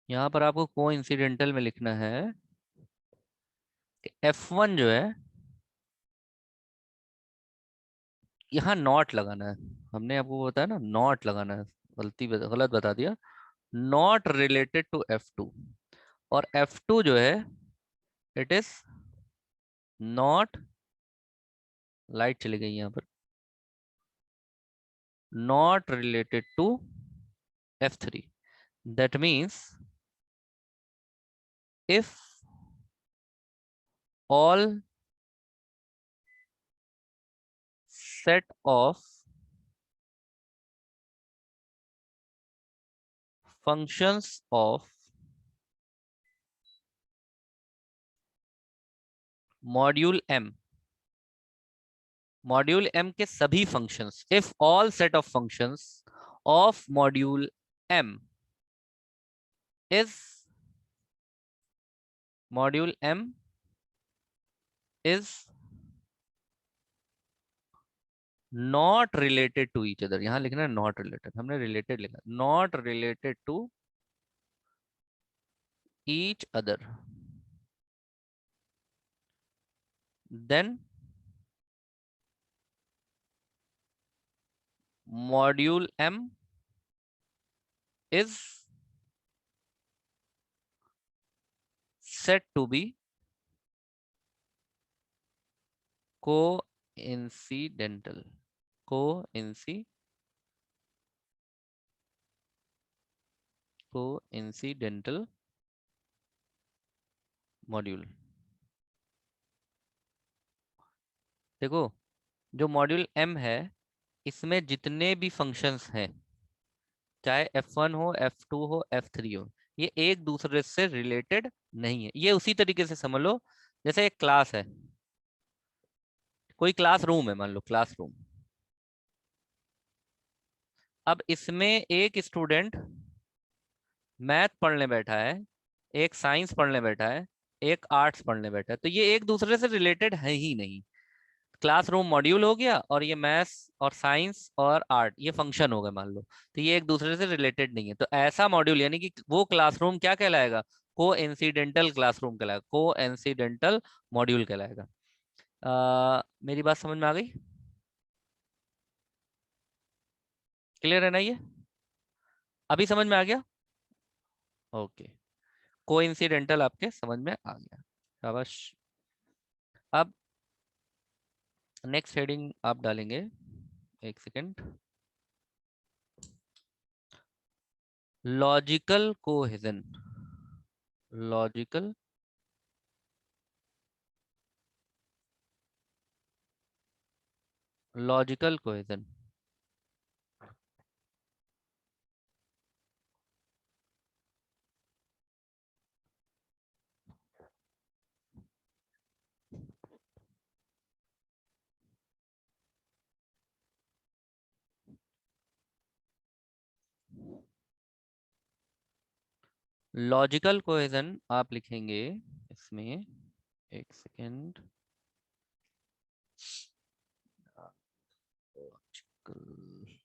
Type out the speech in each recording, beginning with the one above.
यहाँ पर आपको को इंसिडेंटल में लिखना है कि F1 जो है, यहाँ नॉट लगाना है। हमने आपको बताया ना, नॉट लगाना है। गलत बता दिया। Not related to F2। और F2 जो है, इट इज नॉट, लाइट चली गई यहाँ पर, not related to F3। That means if all set of functions of module M, module M के सभी functions, if all set of functions of module M is, module M is not related to each other. यहां लिखना है not related, हमने related लिखा, not related to each other, then module M is said to be coincidental, coincidental module. देखो, जो module M है, इसमें जितने भी फंक्शंस हैं, चाहे F1 हो, F2 हो, F3 हो, ये एक दूसरे से रिलेटेड नहीं है। ये उसी तरीके से समझ लो जैसे एक क्लास है, कोई क्लासरूम है, मान लो क्लासरूम। अब इसमें एक स्टूडेंट मैथ पढ़ने बैठा है, एक साइंस पढ़ने बैठा है, एक आर्ट्स पढ़ने बैठा है, तो ये एक दूसरे से रिलेटेड है ही नहीं। क्लासरूम मॉड्यूल हो गया, और ये मैथ्स और साइंस और आर्ट ये फंक्शन हो गए मान लो, तो ये एक दूसरे से रिलेटेड नहीं है। तो ऐसा मॉड्यूल यानी कि वो क्लासरूम क्या कहलाएगा? को इंसिडेंटल क्लासरूम कहलाएगा, को इंसिडेंटल मॉड्यूल कहलाएगा। मेरी बात समझ में आ गई? क्लियर है ना ये? अभी समझ में आ गया? ओके, को इंसिडेंटल आपके समझ में आ गया, शाबाश। अब नेक्स्ट हेडिंग आप डालेंगे, एक second, logical cohesion. Logical logical cohesion. Logical cohesion आप लिखेंगे इसमें, एक सेकेंड, लॉजिकल,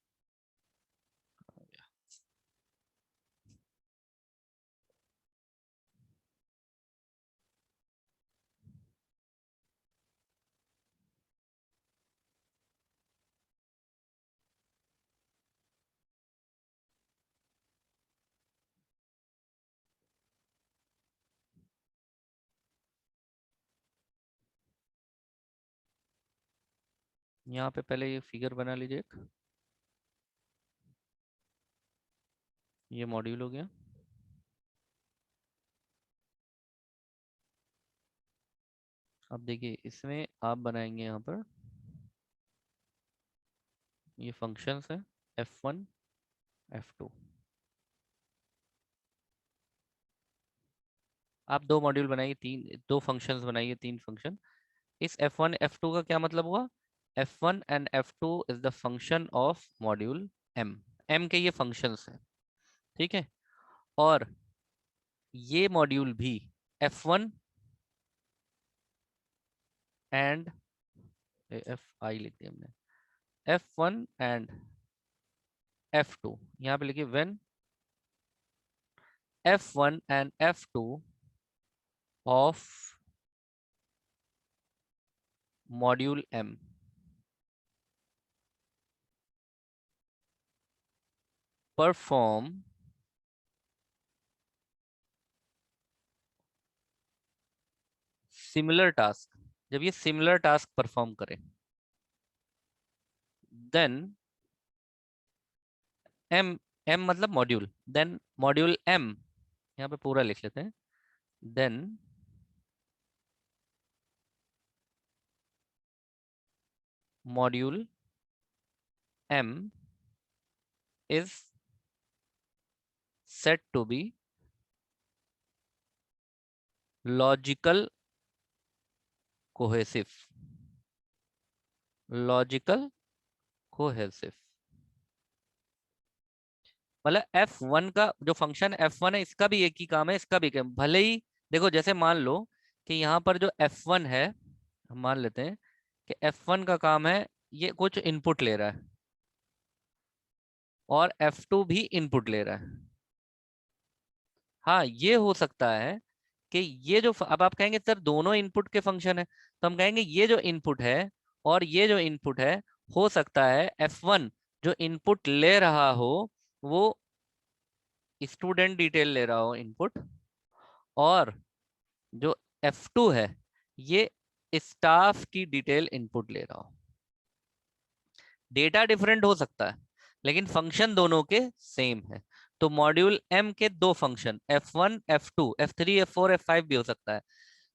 यहाँ पे पहले ये फिगर बना लीजिए एक। ये मॉड्यूल हो गया। अब देखिए, इसमें आप बनाएंगे यहाँ पर, ये फंक्शंस है F1 F2। आप दो मॉड्यूल बनाइए, तीन, दो फंक्शंस बनाइए, तीन फंक्शन। इस F1 F2 का क्या मतलब हुआ? F1 and F2 is the function of module M। M के ये फंक्शंस हैं, ठीक है। और ये मॉड्यूल भी F1 एंड, F I लिख दिया हमने, F1 एंड F2, यहाँ पे लिखिए when F1 and F2 of module M perform similar task, जब ये सिमिलर टास्क परफॉर्म करें, देन एम, एम मतलब मॉड्यूल, देन मॉड्यूल एम, यहाँ पे पूरा लिख लेते हैं, then module M is set to be logical cohesive, logical cohesive. मतलब F1 का जो फंक्शन F1 है, इसका भी एक ही काम है, इसका भी काम, भले ही देखो जैसे मान लो कि यहाँ पर जो F1 है, हम मान लेते हैं कि F1 का काम है ये कुछ इनपुट ले रहा है और F2 भी इनपुट ले रहा है। हाँ, ये हो सकता है कि ये जो अब आप कहेंगे सर दोनों इनपुट के फंक्शन है, तो हम कहेंगे ये जो इनपुट है और ये जो इनपुट है, हो सकता है F1 जो इनपुट ले रहा हो वो स्टूडेंट डिटेल ले रहा हो इनपुट, और जो F2 है ये स्टाफ की डिटेल इनपुट ले रहा हो। डेटा डिफरेंट हो सकता है लेकिन फंक्शन दोनों के सेम है। तो मॉड्यूल M के दो function F1 F2 F3 F4 F5 भी हो सकता है।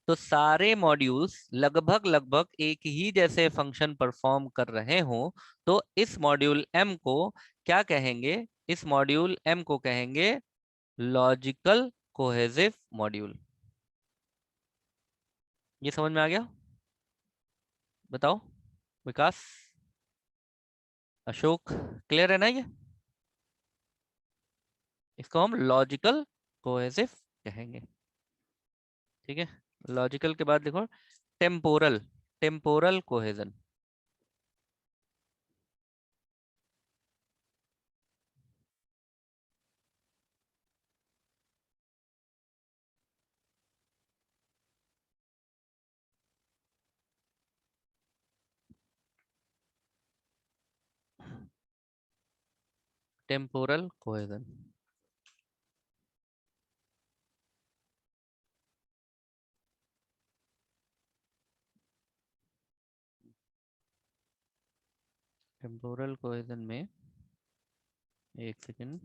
तो सारे मॉड्यूल्स लगभग लगभग एक ही जैसे फंक्शन परफॉर्म कर रहे हो तो इस मॉड्यूल M को क्या कहेंगे? इस मॉड्यूल M को कहेंगे लॉजिकल कोहेसिव मॉड्यूल। ये समझ में आ गया? बताओ विकास, अशोक, क्लियर है ना ये? इसको हम लॉजिकल कोहेसिव कहेंगे। ठीक है, लॉजिकल के बाद देखो temporal, temporal cohesion. Temporal cohesion, temporal cohesion में एक सेकेंड,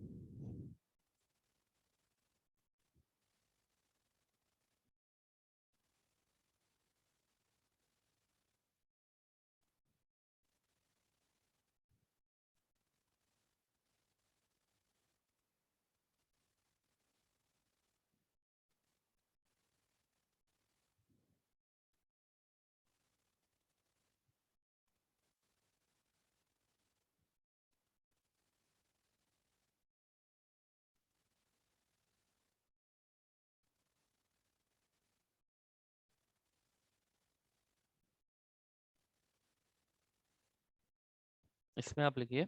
इसमें आप लिखिए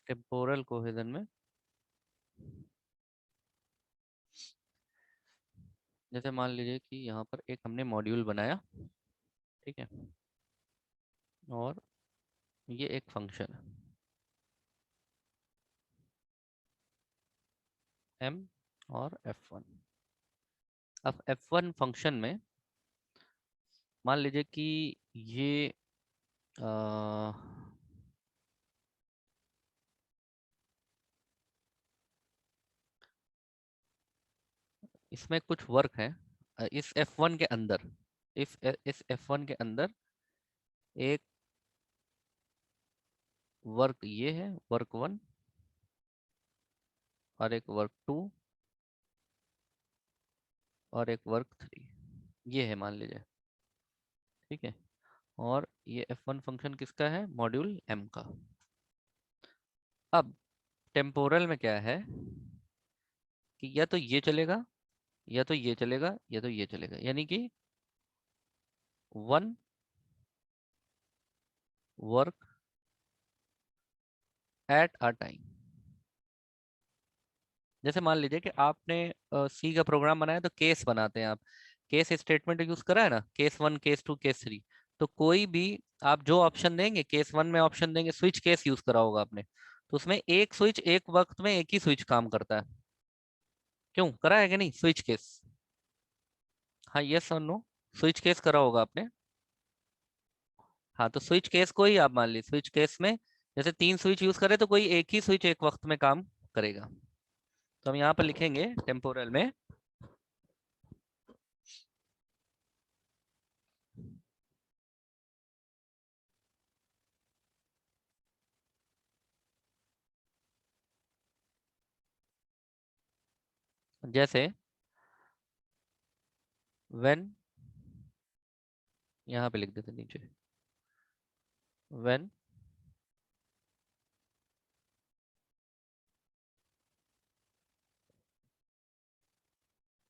टेम्पोरल कोहेजन में जैसे मान लीजिए कि यहाँ पर एक हमने मॉड्यूल बनाया, ठीक है, और ये एक फंक्शन है M और F1। अब F1 फंक्शन में मान लीजिए कि ये आ, इसमें कुछ वर्क है इस F1 के अंदर, इस F1 के अंदर एक वर्क ये है, वर्क 1 और एक वर्क 2 और एक वर्क 3, ये है मान लीजिए, ठीक है। और ये F1 फंक्शन किसका है? मॉड्यूल M का। अब टेम्पोरल में क्या है कि या तो ये चलेगा या तो ये चलेगा या तो ये चलेगा, यानी कि 1 वर्क एट अ टाइम। जैसे मान लीजिए कि आपने सी का प्रोग्राम बनाया तो केस बनाते हैं आप, केस स्टेटमेंट यूज करा है ना, केस 1 केस 2 केस 3। तो कोई भी आप जो ऑप्शन देंगे, केस 1 में ऑप्शन देंगे, स्विच केस यूज करा होगा आपने, तो उसमें एक स्विच एक वक्त में एक ही स्विच काम करता है। क्यों करा है कि नहीं स्विच केस? हाँ, यस और नो, स्विच केस करा होगा आपने। हाँ, तो स्विच केस को ही आप मान लीजिए, स्विच केस में जैसे 3 स्विच यूज करे तो कोई एक ही स्विच एक वक्त में काम करेगा। तो हम यहाँ पर लिखेंगे टेम्पोरल में, जैसे व्हेन, यहाँ पे लिख देते नीचे, when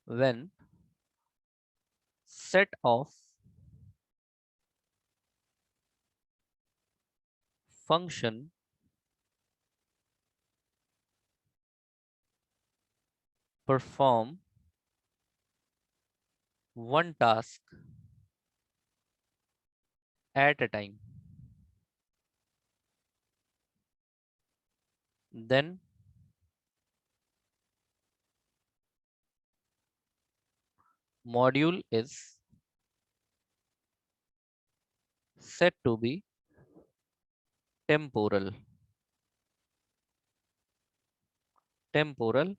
when set of function perform one task at a time, then module is said to be temporal, temporal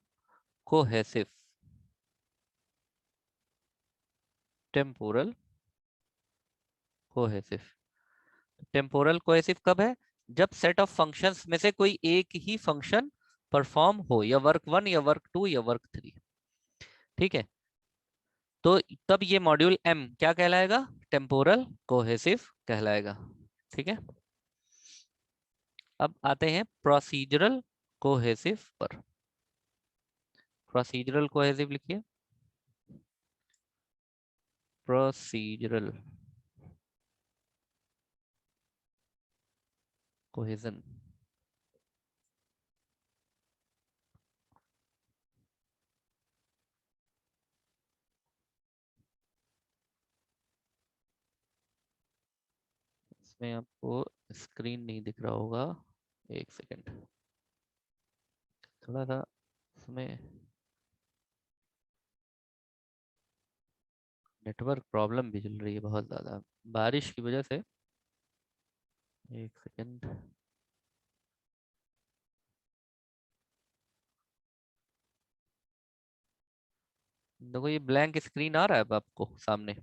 cohesive, temporal cohesive। Temporal cohesive कब है? जब सेट ऑफ फंक्शंस में से कोई एक ही फंक्शन परफॉर्म हो, या वर्क 1 या वर्क 2 या वर्क 3। ठीक है, तो तब ये मॉड्यूल एम क्या कहलाएगा? टेम्पोरल कोहेसिव कहलाएगा। ठीक है, अब आते हैं प्रोसीजरल कोहेसिव पर। प्रोसीजरल कोहेसिव लिखिए, प्रोसीजरल कोहेजन। इसमें आपको स्क्रीन नहीं दिख रहा होगा, एक सेकंड, थोड़ा सा इसमें नेटवर्क प्रॉब्लम भी चल रही है बहुत ज़्यादा बारिश की वजह से। एक सेकंड, देखो ये ब्लैंक स्क्रीन आ रहा है अब आपको सामने,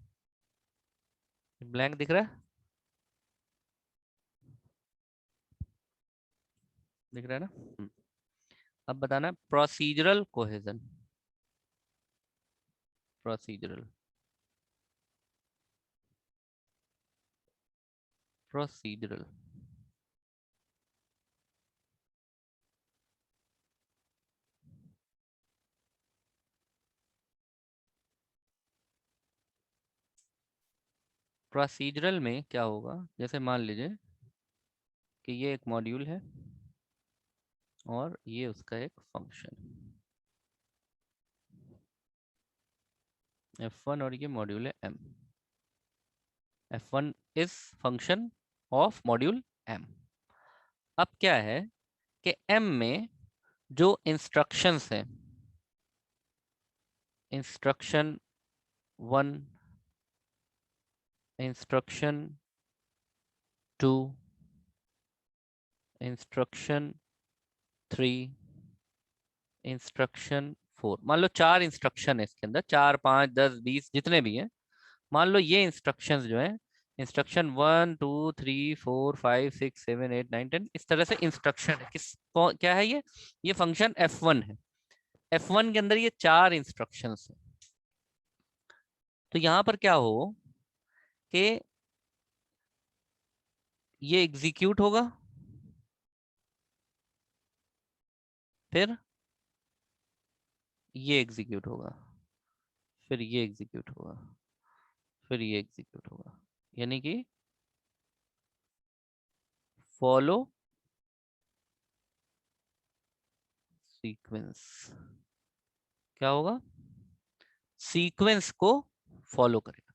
ब्लैंक दिख रहा है? दिख रहा है ना? अब बताना procedural cohesion, procedural, procedural. Procedural में क्या होगा, जैसे मान लीजिए कि ये एक मॉड्यूल है और ये उसका एक फंक्शन F1, और ये मॉड्यूल है M। F1 is function of module M। अब क्या है कि M में जो इंस्ट्रक्शंस हैं, इंस्ट्रक्शन 1, इंस्ट्रक्शन 2, इंस्ट्रक्शन 3, इंस्ट्रक्शन 4, मान लो 4 इंस्ट्रक्शन है इसके अंदर, 4 5 10 20 जितने भी हैं। मान लो ये इंस्ट्रक्शंस जो हैं, इंस्ट्रक्शन 1 2 3 4 5 6 7 8 9 10, इस तरह से इंस्ट्रक्शन है क्या है ये फंक्शन F1 है। F1 के अंदर ये 4 इंस्ट्रक्शंस हैं। तो यहां पर क्या हो कि ये एग्जीक्यूट होगा, फिर ये एग्जीक्यूट होगा, फिर ये एग्जीक्यूट होगा, फिर ये एग्जीक्यूट होगा, यानी कि फॉलो सीक्वेंस क्या होगा? सीक्वेंस को फॉलो करेगा।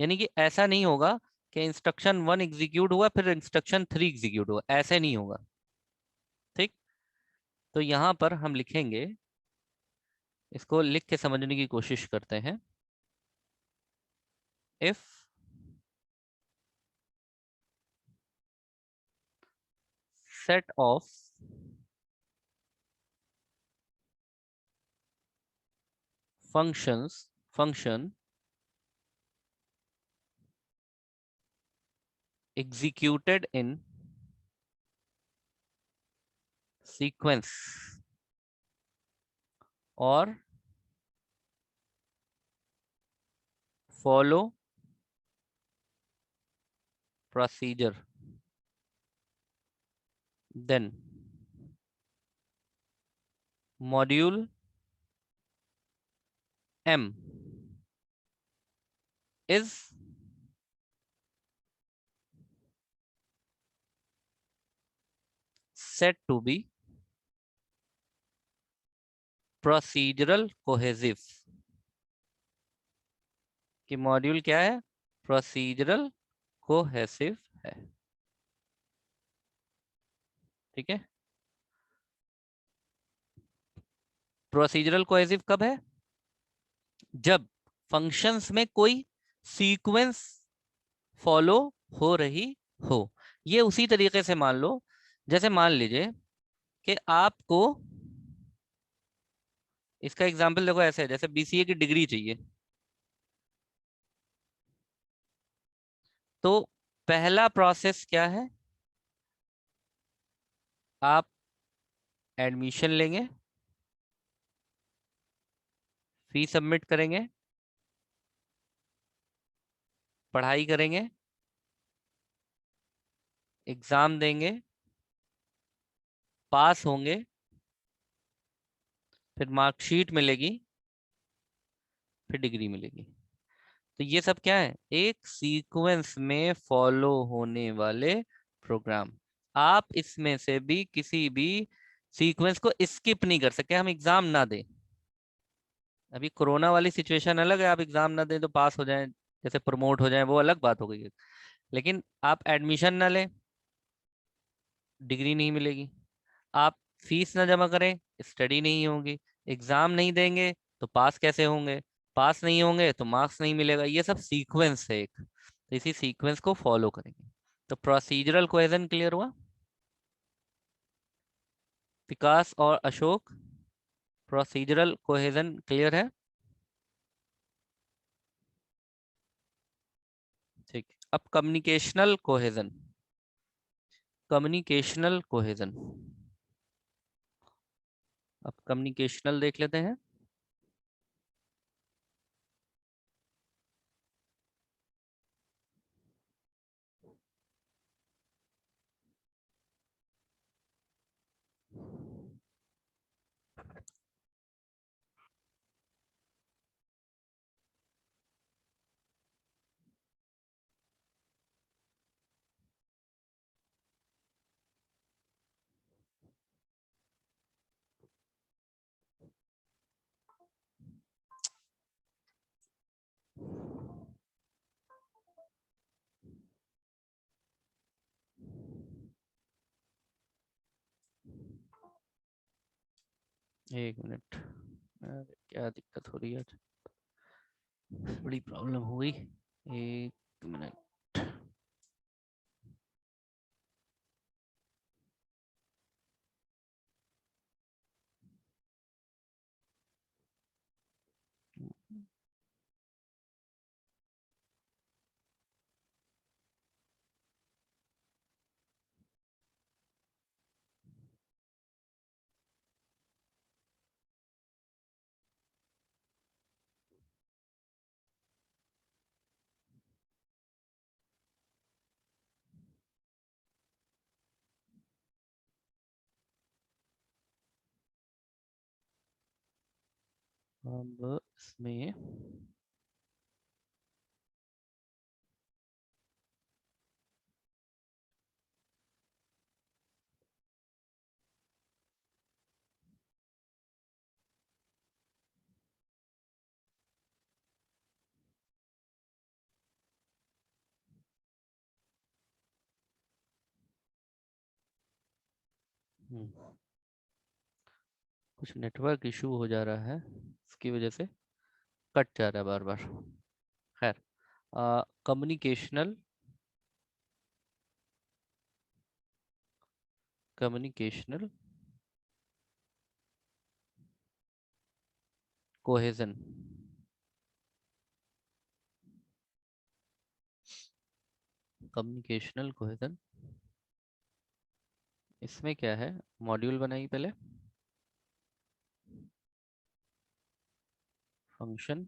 यानी कि ऐसा नहीं होगा कि इंस्ट्रक्शन 1 एग्जीक्यूट हुआ फिर इंस्ट्रक्शन 3 एग्जीक्यूट हुआ, ऐसे नहीं होगा। ठीक, तो यहां पर हम लिखेंगे, इसको लिख के समझने की कोशिश करते हैं। If set of function executed in sequence or follow procedure, then module M is said to be procedural cohesive। कि मॉड्यूल क्या है? प्रोसीजरल कोहेसिव है। ठीक है, प्रोसीजरल कोहेसिव कब है? जब फंक्शंस में कोई सीक्वेंस फॉलो हो रही हो। ये उसी तरीके से मान लो, जैसे मान लीजिए कि आपको, इसका एग्जाम्पल देखो ऐसे है, जैसे बीसीए की डिग्री चाहिए, तो पहला प्रोसेस क्या है? आप एडमिशन लेंगे, फी सबमिट करेंगे, पढ़ाई करेंगे, एग्जाम देंगे, पास होंगे, फिर मार्कशीट मिलेगी, फिर डिग्री मिलेगी। तो ये सब क्या है? एक सीक्वेंस में फॉलो होने वाले प्रोग्राम। आप इसमें से भी किसी भी सीक्वेंस को स्किप नहीं कर सकते, हम एग्जाम ना दें। अभी कोरोना वाली सिचुएशन अलग है, आप एग्जाम ना दें तो पास हो जाएं, जैसे प्रमोट हो जाएं, वो अलग बात हो गई है। लेकिन आप एडमिशन ना लें, डिग्री नहीं मिलेगी। आप फीस ना जमा करें, स्टडी नहीं होगी। एग्जाम नहीं देंगे तो पास कैसे होंगे? पास नहीं होंगे तो मार्क्स नहीं मिलेगा। ये सब सीक्वेंस है एक, तो इसी सीक्वेंस को फॉलो करेंगे। तो प्रोसीजरल कोहेजन क्लियर हुआ? विकास और अशोक, प्रोसीजरल कोहेजन क्लियर है? ठीक, अब कम्युनिकेशनल कोहेजन। कम्युनिकेशनल कोहेजन, अब कम्युनिकेशनल देख लेते हैं। एक मिनट, अरे क्या दिक्कत हो रही है आज, बड़ी प्रॉब्लम हो गई। एक मिनट, अब इसमें कुछ नेटवर्क इशू हो जा रहा है, इसकी वजह से कट जा रहा है बार बार। खैर, communicational communicational cohesion. Communicational cohesion, इसमें क्या है, मॉड्यूल बनाइए पहले। Function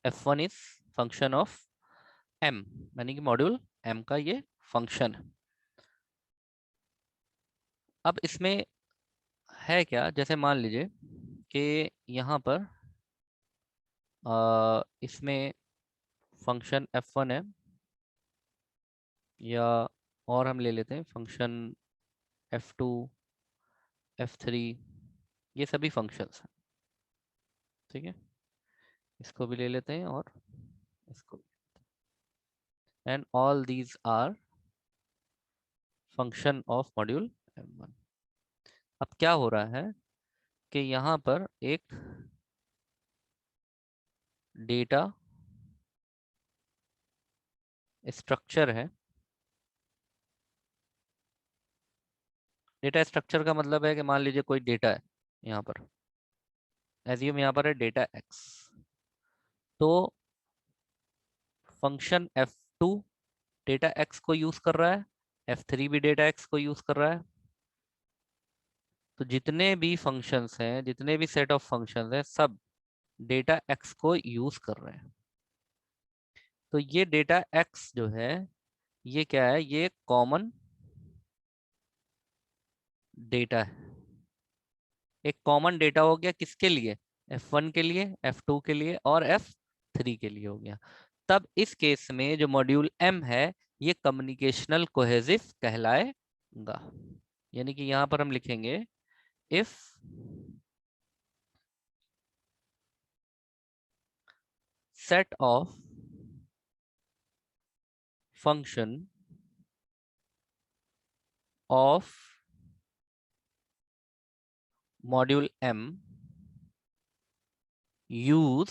F1 is function of M, यानी कि मॉड्यूल M का ये फंक्शन है। अब इसमें है क्या, जैसे मान लीजिए कि यहाँ पर इसमें फंक्शन F1 है, या और हम ले लेते हैं फंक्शन F2, F3, ये सभी फंक्शंस हैं। ठीक है, इसको भी ले लेते हैं और इसको, and all these are function of module M1। अब क्या हो रहा है कि यहाँ पर एक डेटा स्ट्रक्चर है। डेटा स्ट्रक्चर का मतलब है कि मान लीजिए कोई डेटा है यहाँ पर, एज्यूम यहाँ पर है डेटा x, तो फंक्शन F2 डेटा x को यूज कर रहा है, F3 भी डेटा x को यूज कर रहा है। तो जितने भी फंक्शंस हैं, जितने भी सेट ऑफ फंक्शंस हैं, सब डेटा x को यूज कर रहे हैं। तो ये डेटा x जो है, ये क्या है, ये कॉमन डेटा है। एक कॉमन डेटा हो गया किसके लिए, F1 के लिए, F2 के लिए और F3 के लिए हो गया। तब इस केस में जो मॉड्यूल M है, ये कम्युनिकेशनल कोहेसिव कहलाएगा। यानी कि यहां पर हम लिखेंगे if set of function of module M use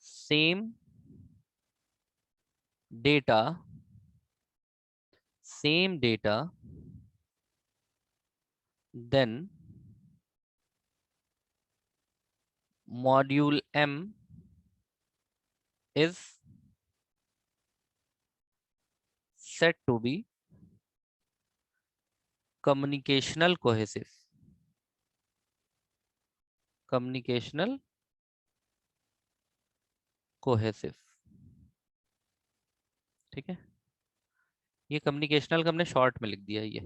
same data then module M is said to be communicational cohesive। communicational cohesive, ठीक है। ये कम्युनिकेशनल का हमने शॉर्ट में लिख दिया है, ये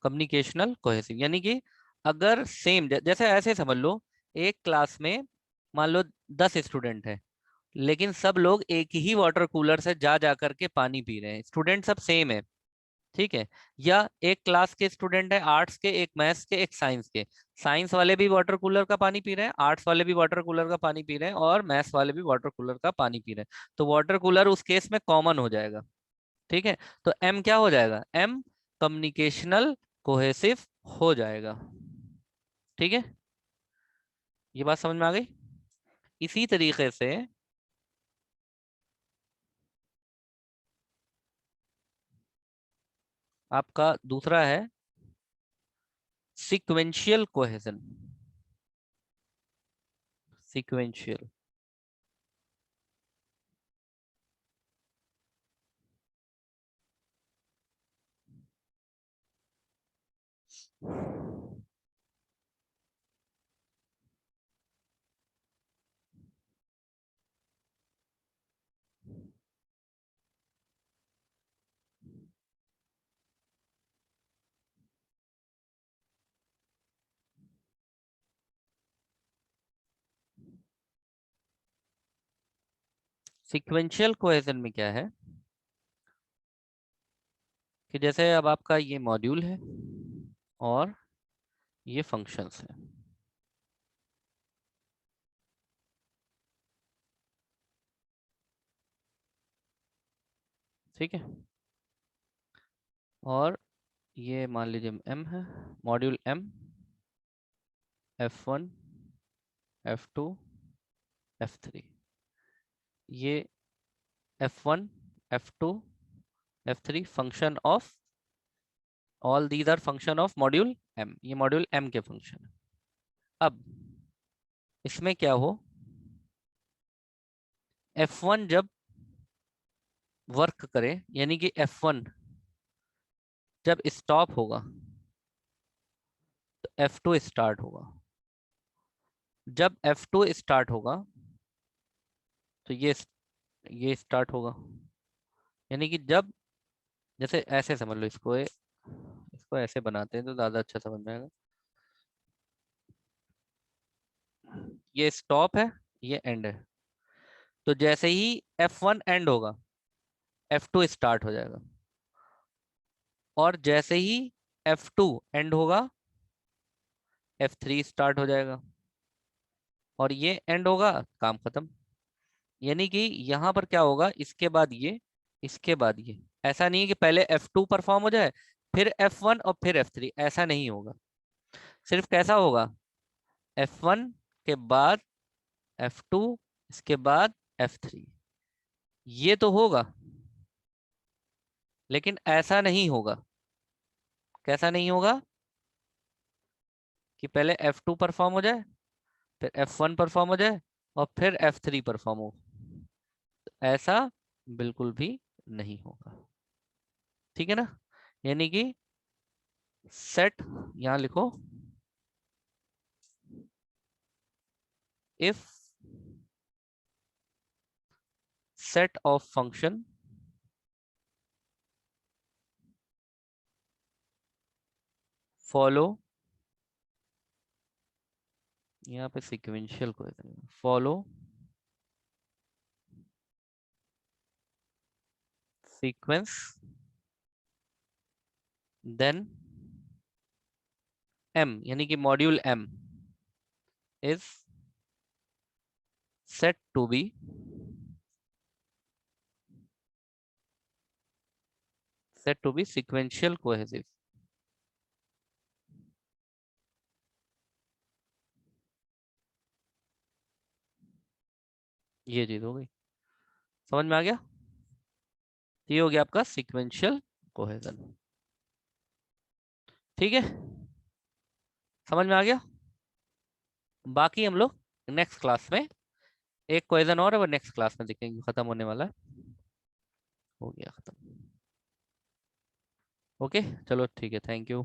कम्युनिकेशनल कोहेसिव। यानी कि अगर सेम जैसे ऐसे समझ लो, एक क्लास में मान लो 10 स्टूडेंट है, लेकिन सब लोग एक ही वाटर कूलर से जा जा करके पानी पी रहे हैं, स्टूडेंट सब सेम है, ठीक है। या एक क्लास के स्टूडेंट है, आर्ट्स के, एक मैथ्स के, एक साइंस के। साइंस वाले भी वाटर कूलर का पानी पी रहे हैं, आर्ट्स वाले भी वाटर कूलर का पानी पी रहे हैं, और मैथ्स वाले भी वाटर कूलर का पानी पी रहे हैं। तो वाटर कूलर उस केस में कॉमन हो जाएगा, ठीक है। तो एम क्या हो जाएगा, एम कम्युनिकेशनल कोहेसिव हो जाएगा, ठीक है। ये बात समझ में आ गई। इसी तरीके से आपका दूसरा है sequential cohesion. Sequential, sequential cohesion में क्या है कि जैसे अब आपका ये मॉड्यूल है और ये फंक्शंस है, ठीक है। और ये मान लीजिए m है, module m, f1, f2, f3। ये f1, f2, f3 function of, all these are function of module m, ये मॉड्यूल m के फंक्शन है। अब इसमें क्या हो, f1 जब वर्क करे, यानी कि f1 जब स्टॉप होगा तो f2 स्टार्ट होगा। जब f2 स्टार्ट होगा तो ये स्टार्ट होगा। यानी कि जब, जैसे ऐसे समझ लो इसको, इसको ऐसे बनाते हैं तो ज्यादा अच्छा समझ में आएगा। ये स्टॉप है, ये एंड है। तो जैसे ही f1 एंड होगा, f2 स्टार्ट हो जाएगा। और जैसे ही f2 एंड होगा, f3 स्टार्ट हो जाएगा। और ये एंड होगा, काम खत्म। यानी कि यहाँ पर क्या होगा, इसके बाद ये, इसके बाद ये। ऐसा नहीं है कि पहले f2 परफॉर्म हो जाए, फिर f1 और फिर f3, ऐसा नहीं होगा। सिर्फ कैसा होगा, f1 के बाद f2, इसके बाद f3, ये तो होगा। लेकिन ऐसा नहीं होगा। कैसा नहीं होगा, कि पहले f2 परफॉर्म हो जाए, फिर f1 परफॉर्म हो जाए, और फिर f3 परफॉर्म हो। ऐसा बिल्कुल भी नहीं होगा, ठीक है ना। यानी कि सेट, यहां लिखो, if set of function follow, यहाँ पे सिक्वेंशियल को फॉलो सीक्वेंस देन m, यानी कि module m is set to be sequential cohesive। ये चीज हो गई, समझ में आ गया। ये हो गया आपका सीक्वेंशियल कोहेजन, ठीक है, समझ में आ गया। बाकी हम लोग नेक्स्ट क्लास में, एक क्वेश्चन और है वो नेक्स्ट क्लास में देखेंगे, खत्म होने वाला है। हो गया खत्म। ओके, चलो ठीक है, थैंक यू।